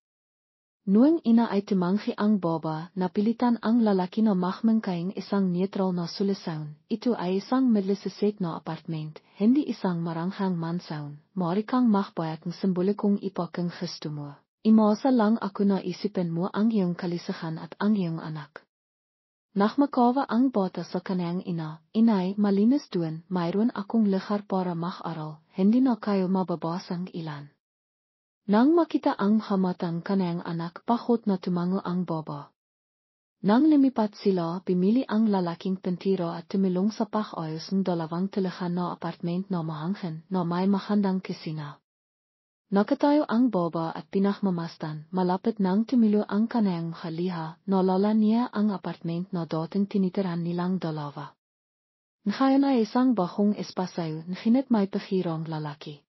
Noong ina ay tumanggi ang baba, napilitan ang lalaki na mahmangkaing isang neutral na solusyon. Ito ay isang midlisisate na apartment, hindi isang maranghang mansyon. Maaari kang mahbayad ng simbolikong ipakang gusto mo. Imasa lang ako na isipin mo ang iyong kalisahan at ang iyong anak. Nakmakawa ang bata sa kanang ina, inay, malinis doon, mayroon akong lugar para mag-aral, hindi na kayo mababasang ilan. Nang makita ang hamatang kanang anak, pakot na tumango ang baba. Nang lumipat sila, pimili ang lalaking pentiro at tumulong sa pag-ayos ng dalawang tuluhan na apartment na mahangin na may magandang kusina. Nakatayo ang baba at pinakmamastan, malapit nang tumilo ang kanayang haliha, nalala niya ang apartment na dating tinitiran nilang dalawa. Ngayon ay isang bahong espasyo, ngunit may pahirang lalaki.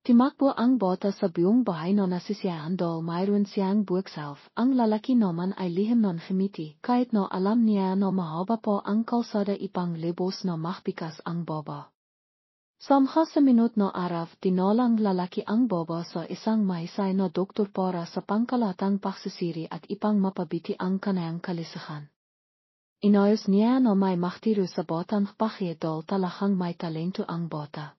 Timakbo ang bata sa buong bahay na nasisiyahan dahil mayroon siyang buwagself. Ang lalaki naman ay lihim ng ngumiti, kahit na alam niya na mahaba po ang kalsada ipang libos na mahbigas ang baba. Samha sa minut na araw, tinalang lalaki ang baba sa isang mahisay na doktor para sa pangkalatang pagsusiri at ipang mapabiti ang kanayang kalisahan. Inayos niya na may maktiro sa batang pakiyedol talahang may talento ang bata.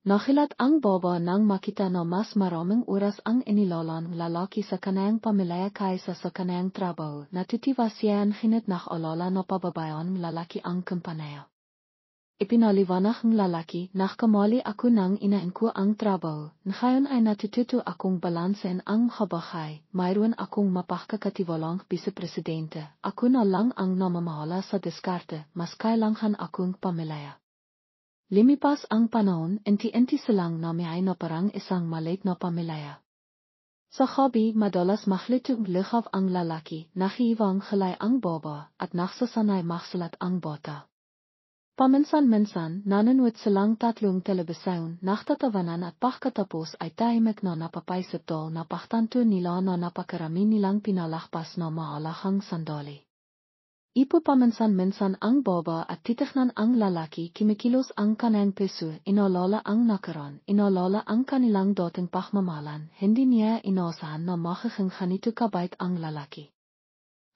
Nakilat ang baba nang makita na mas maraming oras ang inilalang lalaki sa kanayang pamilya kaysa sa kanayang trabaho. Natutiwa siya ngunit nakalala na pababayan lalaki ang kumpanya. Ipinaliwanag ng lalaki, nakamali ako nang inain ko ang trabaho, ngayon ay natututo akong balansin ang habahay, mayroon akong mapagkakatiwalang vice-presidente, ako na lang ang namamahala sa diskarte, mas kailangan akong pamilya. Limipas ang panahon, inti-inti silang namiyay na parang isang maliit na pamilya. Sa hobby, madalas maklitong lihaw ang lalaki, nakiiwang halay ang baba, at naksasanay maksulat ang bata. Paminsan-minsan, nanonood silang tatlong telebisyon, naktatawanan at pagkatapos ay tahimik na napapaisip dahil napaktanto nila na napakarami nilang pinalakpas na mahalagang sandali. Ipo paminsan-minsan ang baba at titiknan ang lalaki, kimikilos ang kanayang puso, inalala ang nakaraan, inalala ang kanilang dating pagmamahalan, hindi niya inaasahan na magiging ganito kabait ang lalaki.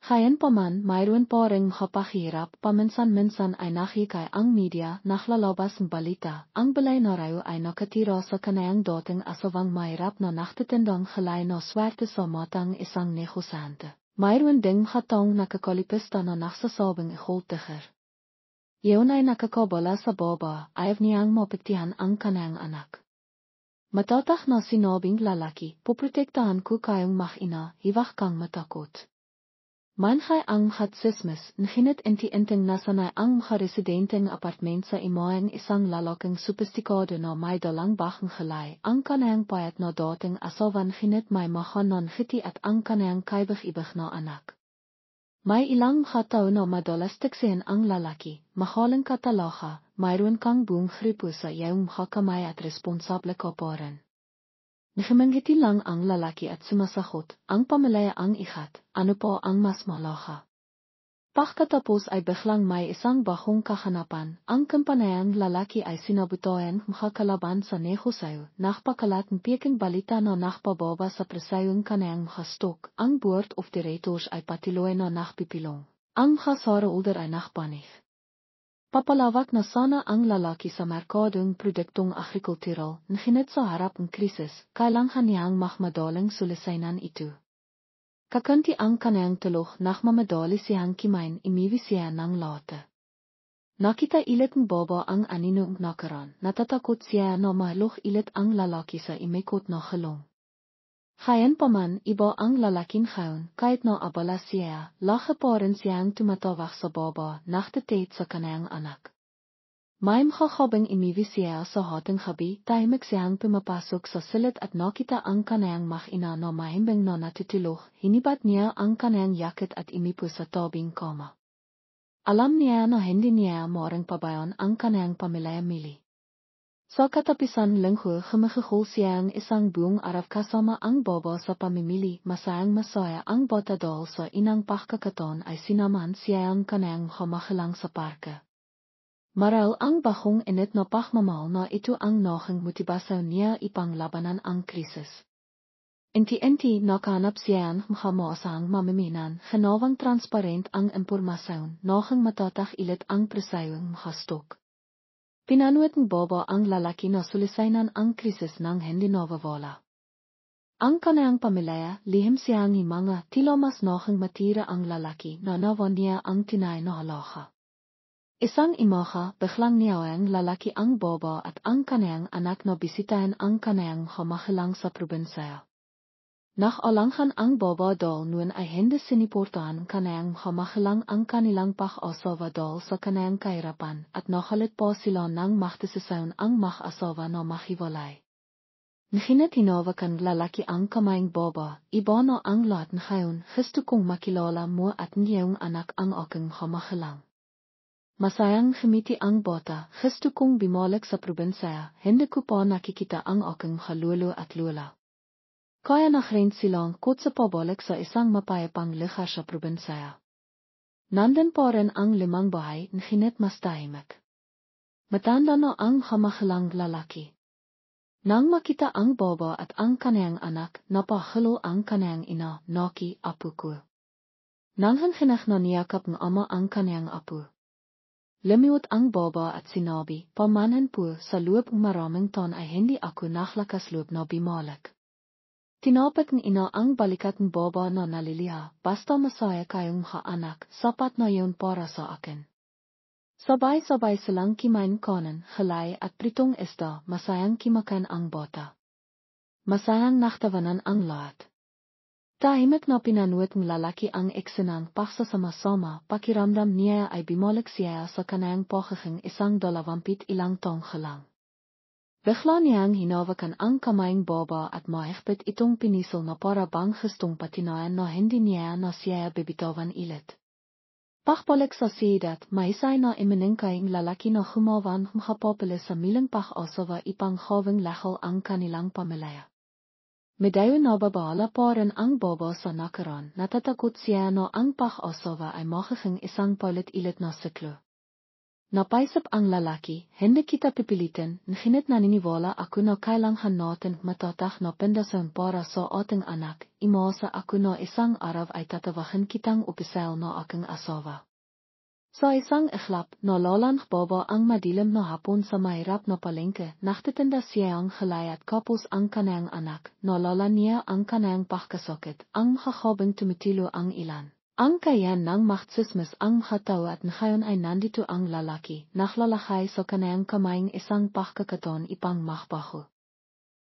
Gayon pa man, mayroon pa ring makapahirap, paminsan-minsan ay nakikay ang media, naklalabas ng balita, ang balay na rayo ay nakatira sa kanayang dating asawang mahirap na naktatindang halay na swerte sa matang isang negosyante. Mayroon ding hatong nakakalipista na nagsasabing iholtiger. Iyon ay nakakabala sa baba, ayaw niyang mapagtihan ang kanayang anak. Matatak na sinabing lalaki, poprotektahan ko kayong makina, hiwag kang matakot. Manhay ang hatsismis, ngunit inti-inting nasanay ang mga residenteng apartment sa imaeng isang lalaking sopistikado na may dalang bakang halay, ang kanayang payat na dating asawan ngunit may mahanan hiti at ang kanayang kaibig-ibig na anak. May ilang hataw na madalas tiksin ang lalaki, mahalang katalaha, mayroon kang buong gripo sa iyong mga kamay at responsable ka pa rin. Nakimangiti lang ang lalaki at sumasahot, ang pamilya ang ikat, ano po ang mas malaha. Pagkatapos ay biglang may isang bahong kahanapan, ang kampanayang lalaki ay sinabutoyan makakalaban sa negosyo, nakpakalat ng piking balita na nakpababa sa presayong kanayang hastok, ang board of directors ay patiloy na nakpipilong, ang hasara ulder ay nakpanig. Papalawak na sana ang lalaki sa merkadong produktong agrikultural, ngunit sa harap ng krisis, kailangan niyang madaling solusyonan ito. Kakunti ang kanayang tulog, nagmamadali siyang kimain, imiwi siya ng lata. Nakita ilit ng baba ang aninong nakaraan, natatakot siya na mahalok ilit ang lalaki sa imikot na halong. Gayon pa man, iba ang lalaking ngayon, kahit na abala siya, lahat pa rin siyang tumatawag sa baba, naktatate sa kanayang anak. May makakabing imiwi siya sa hating habi, tahimik siyang pumapasok sa silid at nakita ang kanayang makina na mahimbing na natutulog, hinibat niya ang kanayang yakit at imipo sa tabing kama. Alam niya na hindi niya maaaring pabayan ang kanayang pamilya mili. Sa katapisan linggo, humihigol siyang isang buong araw kasama ang baba sa pamimili, masayang masaya ang bata dahil sa inang pagkakataon ay sinamahan siyang kanayang hamahalang sa parke. Marahil ang bahong init na pagmamahal na ito ang naging motibasyon niya ipanglabanan ang krisis. Inti-inti nakahanap siyang maasahang mamiminan, ginawang transparent ang impormasyon, naging matatak ilit ang presayong hastok. Pinanuit ng baba ang lalaki na solusyonan ang krisis ng hindi nawawala. Ang kanayang pamilya, lihim siyang mga tila mas naging matira ang lalaki na nawan niya ang tinay na halaga. Isang imaha, biglang niyawang lalaki ang baba at ang kanayang anak na bisitahin ang kanayang hamahalang sa probinsya. Nach alang gaan ang baba dal noon ay hende siniportahan kanayang hamagelang ang kanilang pag-asawa dal sa kanayang kahirapan at nakalit po sila nang magtesisayon ang mag-asawa na mahiwalay. Nahinat hinawakan lalaki ang kamayang baba, iba na ang lahat ngayon, gusto kong makilala mo at niyong anak ang aking hamagelang. Masayang gemiti ang bata, gusto kong bumalik sa probinsya, hindi ko pa nakikita ang aking lolo at lola. Kaya na rin silang kotse pabalik sa isang mapayapang lugar sa probinsya. Nandun pa rin ang 5 bahay, ngunit mas tahimik. Matanda na ang hamagelang lalaki. Nang makita ang baba at ang kanayang anak, napahalo ang kanayang ina, naki apo ko. Nang hinginag na niyakap ng ama ang kanayang apo. Lumiwat ang baba at sinabi, "Pamanan po, sa loob ng maraming taon ay hindi ako naklakas loob na bumalik." Tinapit ng ina ang balikat ng baba na naliliha, "Basta masaya kayong anak, sapat na yun para sa akin." Sabay-sabay silang kimain kanin, halay at pritong isda, masayang kimakan ang bata. Masayang naktawanan ang lahat. Tahimik na pinanuot ng lalaki ang eksenang pagsasama-sama, pakiramdam niya ay bumalik siya sa kanayang pagiging 120 taong gelang. Bigla niyang hinawakan ang kamayang baba at mahigpit itong pinisol na para bang gustong patinayan na hindi niya na siya bibitawan ilit. Pagbalik sa siyudad, mahisay na iminingkayang lalaki na humawan humapapala sa milang pag-asawa ipang hawing lahal ang kanilang pamilya. Medayo na babahala pa rin ang baba sa nakaraan, natatakot siya na ang pag-asawa ay magiging isang paulit-ulit na siklo. Napaisip ang lalaki, hindi kita pipilitin, ngunit naniniwala ako na kailangan natin matatak na pindasan para sa ating anak, imasa ako na isang araw ay tatawagan kitang opisyal na aking asawa. Sa isang iglap, nalalang baba ang madilim na hapon sa mahirap na palengke, naktitinda siyang halay at kapos ang kanayang anak, nalala niya ang kanayang pagkasakit, ang hakabang tumitilo ang ilan. Ang kayan ng maktsismis ang hataw at ngayon ay nandito ang lalaki, naklalakay sa kanayang kamayang isang pagkakataon ipang mahbaho.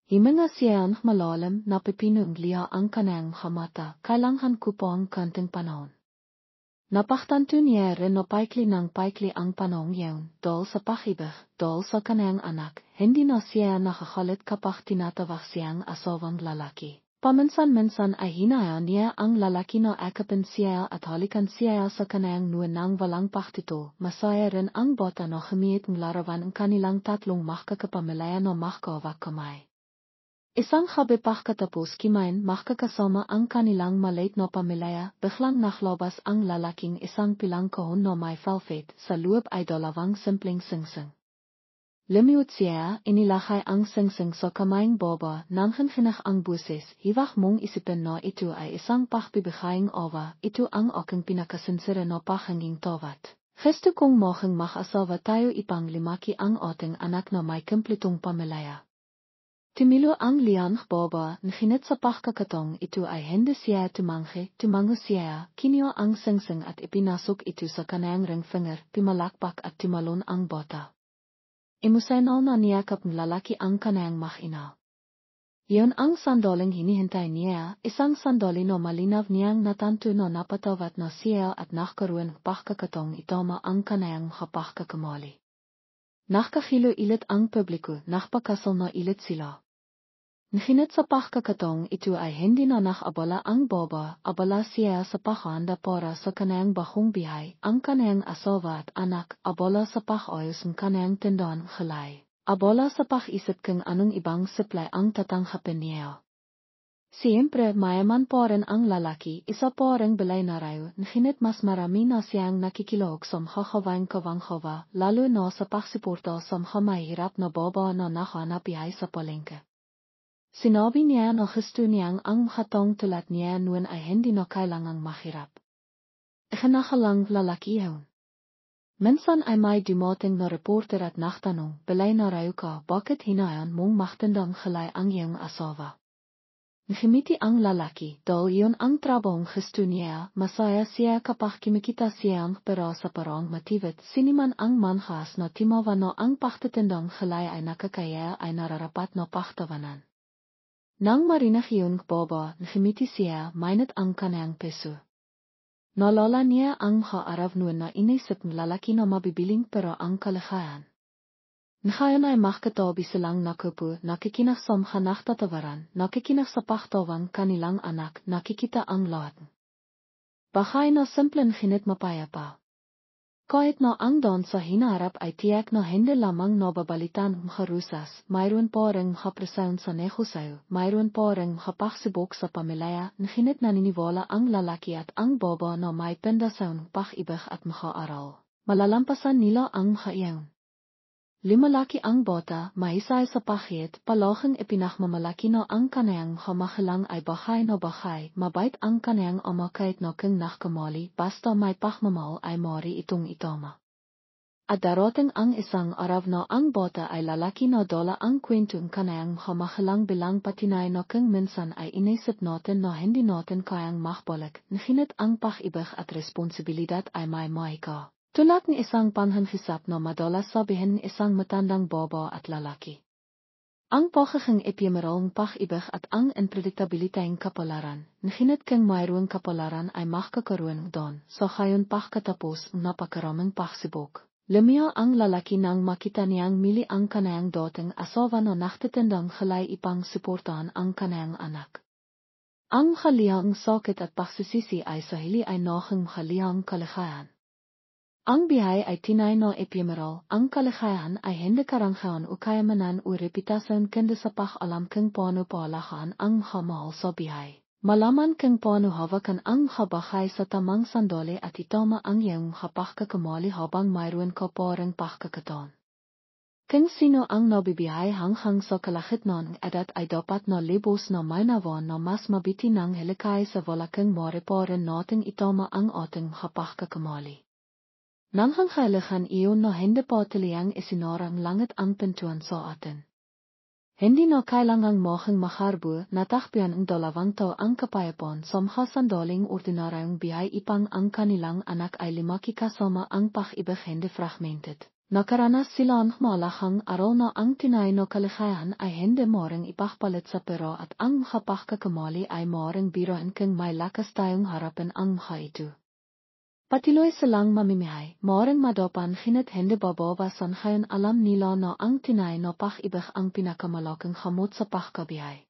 Himinga siyang malalim na pipinong liya ang kanayang mata, kailangan ko po ang kanting panahon. Napaktanto niya rin na paikli ng paikli ang panahong yawn, dahil sa pakibig, dahil sa kanayang anak, hindi na siya nakakalit kapag tinatawag siyang asawang lalaki. Paminsan-minsan ay hinayaan niya ang lalaki na akapin siya at halikan siya sa kanayang nuwan ng walang paktito. Masaya rin ang bata na humiit ng larawan ang kanilang tatlong makakapamilaya na makakawak kamay. Isang gabi pagkatapos kimain makakasama ang kanilang maliit na pamilya, biglang naglabas ang lalaking isang pilang kahon na may velvet, sa loob ay 2 simpleng singsing. Lumiwat siya, inilakay ang singsing sa kamayang baba, nang hinginag ang buses, hiwag mong isipin na ito ay isang pagbibigayang awa, ito ang aking pinakasinsira na paghanging tawad. Gusto kong maging mag-asawa tayo ipang limaki ang ating anak na may kumpletong pamilya. Tumilo ang liyang baba, ngunit sa pagkakataong ito ay hindi siya tumango siya, kinyo ang singsing at ipinasok ito sa kanayang ringfinger, pimalakpak at tumalon ang bata. Emosyonal na niyakap ng lalaki ang kanayang mag-ina. Iyon ang sandaling hinihintay niya, isang sandali na malinaw niyang natanto na napatawat na siya at nakaroon ng pagkakataong itama ang kanayang pagkakamali. Nakakahilo ilit ang publiko, nakapakasal na ilit sila. Ngunit sa pagkakataong ito ay hindi na nakabala ang baba, abala siya sa paghahanda para sa kanayang bagong bihay, ang kanayang asawa at anak, abala sa pag-ayos ng kanayang tindahan halay, abala sa pag-isip kung anong ibang supply ang tatanggapin niya. Siyempre mayaman pa rin ang lalaki, isa pa rin bilay na rayo, ngunit mas marami na siyang nakikilahok sa makakawang kawanghawa, lalo na sa pagsuporta sa mahirap na baba na nahanap bihay sa palengke. Sinabi niya na gusto niyang ang hatong tulad niya noon ay hindi na kailangang mahirap. Ikinakalang lalaki yun. Minsan ay may dumating na reporter at nagtanong, "Bilay na rayo ka, bakit hinayaan mong magtindang halay ang iyong asawa?" Ngumiti ang lalaki, dahil yun ang trabahong gusto niya, masaya siya kapag kumikita siyang pera sa parang matibit, siniman ang manhas na timawa na ang pagtitindang halay ay nakakaya ay nararapat na pagtawanan. Nang marina giung baba ngimitisia mainit ang kanang peso. Nalala niya ang araw na inisip ng lalaki na mabibiling pero ang kaligayahan. Ngayon ay makatabi silang nakupo, nakikinig sa mga naktatawaran, nakikinig sa paktawan kanilang anak, nakikita ang lahat. Bakay na simpleng hinit mapayapa. Kahit na ang doon sa hinaharap ay tiyak na hindi lamang nababalitan mga rusas, mayroon pa ring mga presyon sa negosyo, mayroon pa ring mga pagsibok sa pamilya, hinit naniniwala ang lalaki at ang baba na may pendasyon, pag-ibig at mga aral. Malalampasan nila ang mga iyon. Limalaki ang bata, mahisay sa pahit, palahing ipinakmamalaki na ang kanayang hamahalang ay bahay na bahay, mabait ang kanayang ama kahit na kung nakamali, basta may pahmamahal ay mari itong itama. At darating ang isang araw na ang bata ay lalaki na dala ang kwentong kanayang hamahalang bilang patinay na kung minsan ay inisip natin na hindi natin kayang makbalik, nginit ang pag-ibig at responsibilidad ay may mahika. Tulad ni isang panhanhisap na madalas sabihin isang matandang baba at lalaki. Ang pagiging ephemeral pag-ibig at ang unpredictabiliteng kapalaran, nginit kung mayroong kapalaran ay makakaroon doon, so ngayon pagkatapos ng napakaraming pagsibok. Lumiya ang lalaki nang makita niyang mili ang kanayang dating asawa na naktatandang halay ipang suportahan ang kanayang anak. Ang halihang sakit at pagsisisi ay sa hili ay nahing halihang kaligayahan. Ang bihay ay tinay na ephemeral, ang kaligayahan ay hindi karanghayan o kayamanan o reputasyon kundi sa pag-alam kung paano palahaan ang mahal sa bihay. Malaman kung paano hawakan ang bahay sa tamang sandali at itama ang iyong pagkakamali habang mayroon ka parang pagkakataon. Kung sino ang nabibihay hanggang sa kalahitnang edad ay dapat na libos na may nawan na mas mabiti ng helikay sa walaking mariparan nating itama ang ating pagkakamali. Nanghangailangan iyon na hindi patiliyang isinarang langit ang pintuan sa atin. Hindi na kailangang mahing maharbo na takbihan ang dalawang tao ang kapayapaan sa mga sandaling ordinaryong bihay ipang ang kanilang anak ay limaki kasama ang pag-ibig hindi fragmented. Nakaranas sila ang malahang araw na ang tinay na kaligayahan ay hindi maring ipagpalit sa pera at ang mga pagkakamali ay maring biruan kung may lakas tayong harapin ang mga ito. Patiloy silang mamimihay, maring madapan hinit hindi babawasan ngayon alam nila na ang tinay na pag-ibig ang pinakamalaking hamot sa pagkabihay.